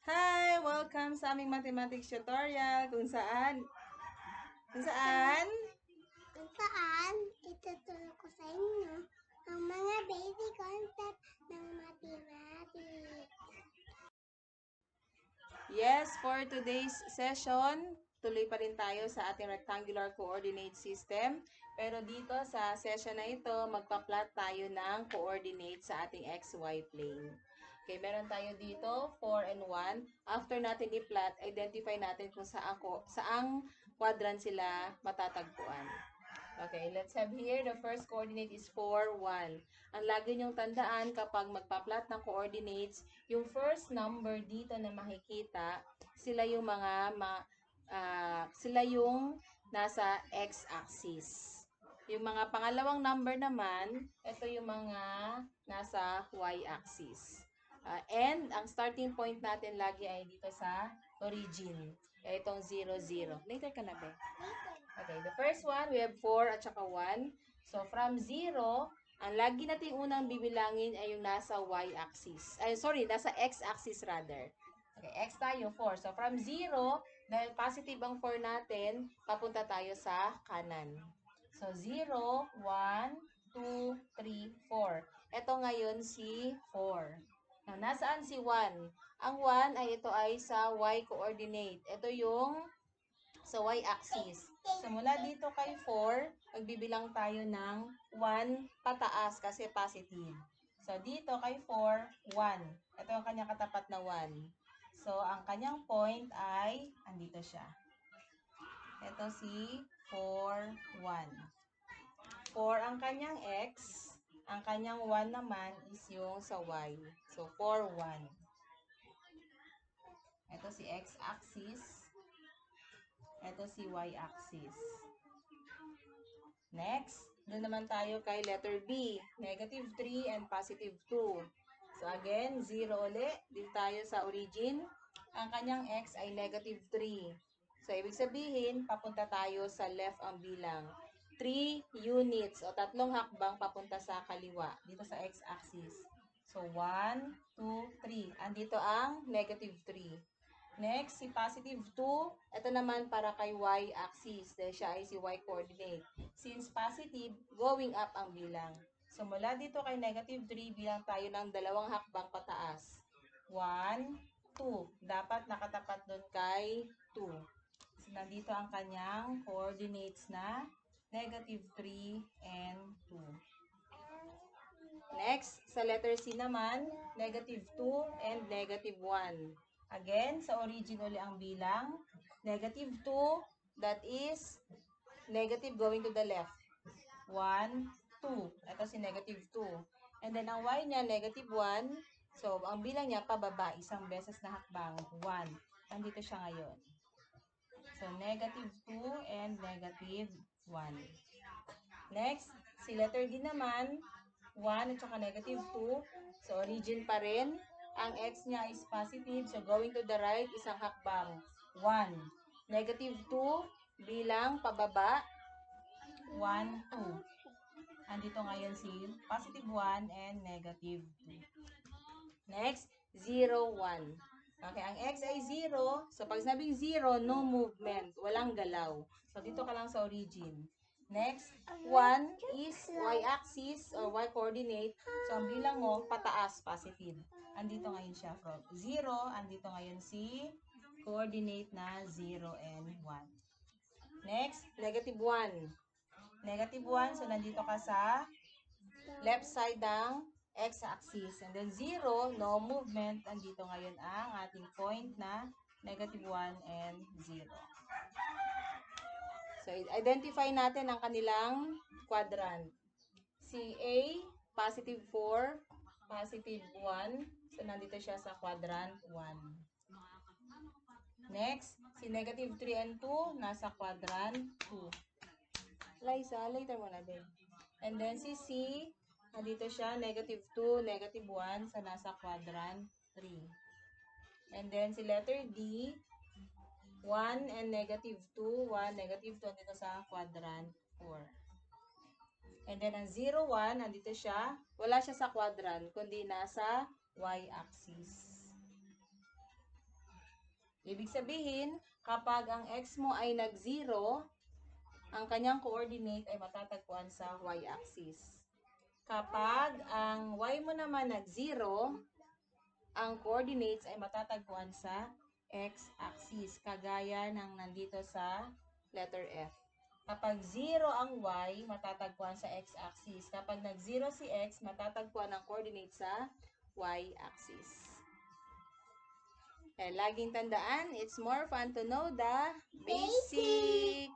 Hi! Welcome sa aming mathematics tutorial kung saan Kung saan ituturo ko sa inyo ang mga basic concept ng mathematics. yes, for today's session, tuloy pa rin tayo sa ating rectangular coordinate system. Pero dito sa session na ito, magpa-plot tayo ng coordinate sa ating XY plane. Okay, meron tayo dito 4 and 1. After natin i-plot, identify natin kung saang quadrant sila matatagpuan. Okay, let's have here, the first coordinate is 4, 1. Ang lagi niyong tandaan kapag magpa-plot ng coordinates, yung first number dito na makikita, sila yung sila yung nasa x-axis. Yung mga pangalawang number naman, ito yung mga nasa y-axis. And ang starting point natin lagi ay dito sa origin. Itong 0, 0. Later ka na, be. Okay, the first one, we have 4 at saka 1. So, from 0, ang lagi natin unang bibilangin ay yung nasa y-axis. Ay, sorry, nasa x-axis rather. Okay, x tayo, 4. So, from 0, dahil positive ang 4 natin, papunta tayo sa kanan. So, 0, 1, 2, 3, 4. Ito ngayon si 4. Now, nasaan si 1? Ang 1 ay ito ay sa y-coordinate. Ito yung sa y-axis. So, mula dito kay 4, magbibilang tayo ng 1 pataas kasi positive. So, dito kay 4, 1. Ito ang kanyang katapat na 1. So, ang kanyang point ay, andito siya. Ito si 4, 1. 4 ang kanyang x. Ang kanyang 1 naman is yung sa y. So, 4, 1. Ito si x-axis. Ito si y-axis. Next, doon naman tayo kay letter B. Negative 3 and positive 2. So again, 0 uli. Dito tayo sa origin. Ang kanyang x ay negative 3. So ibig sabihin, papunta tayo sa left ang bilang. 3 units o tatlong hakbang papunta sa kaliwa. Dito sa x-axis. So 1, 2, 3. Andito ang negative 3. Next, si positive 2, ito naman para kay y-axis, dahil siya ay si y-coordinate. Since positive, going up ang bilang. So, mula dito kay negative 3, bilang tayo ng dalawang hakbang pataas. 1, 2. Dapat nakatapat doon kay 2. So, nandito ang kanyang coordinates na negative 3 and 2. Next, sa letter C naman, negative 2 and negative 1. Again, sa origin uli ang bilang. Negative 2, that is negative going to the left. 1, 2. Ito si negative 2. And then, ang y niya, negative 1. So, ang bilang niya, pababa. Isang beses na hakbang. 1. Nandito siya ngayon. So, negative 2 and negative 1. Next, si letter D naman, 1 at saka negative 2. So, origin pa rin. Ang x niya is positive. So, going to the right, isang hakbang. 1. Negative 2, bilang pababa. 1, 2. Andito ngayon si positive 1 and negative 2. Next, 0, 1. Okay, ang x ay 0. So, pag sabing 0, no movement. Walang galaw. So, dito ka lang sa origin. Next, 1 is y-axis or y-coordinate. So, ang bilang mo, pataas, positive. Andito ngayon siya from 0. Andito ngayon si coordinate na 0 and 1. Next, negative 1. Negative 1, so nandito ka sa left side ng x-axis. And then 0, no movement. Andito ngayon ang ating point na negative 1 and 0. So, identify natin ang kanilang quadrant. Si A, positive 4, positive 1. So, nandito siya sa quadrant 1. Next, si negative 3 and 2, nasa quadrant 2. Liza, later mo na din. And then si C, nandito siya, negative 2, negative 1, sa nasa quadrant 3. And then si letter D, 1 and negative 2, 1, negative 2, dito sa quadrant 4. And then ang 0, 1, nandito siya, wala siya sa quadrant, kundi nasa y-axis. Ibig sabihin, kapag ang x mo ay nag-0, ang kanyang coordinate ay matatagpuan sa y-axis. Kapag ang y mo naman nag-0, ang coordinates ay matatagpuan sa x-axis, kagaya ng nandito sa letter F. Kapag 0 ang y, matatagpuan sa x-axis. Kapag nag-0 si x, matatagpuan ang coordinate sa y-axis. Laging tandaan, it's more fun to know the basic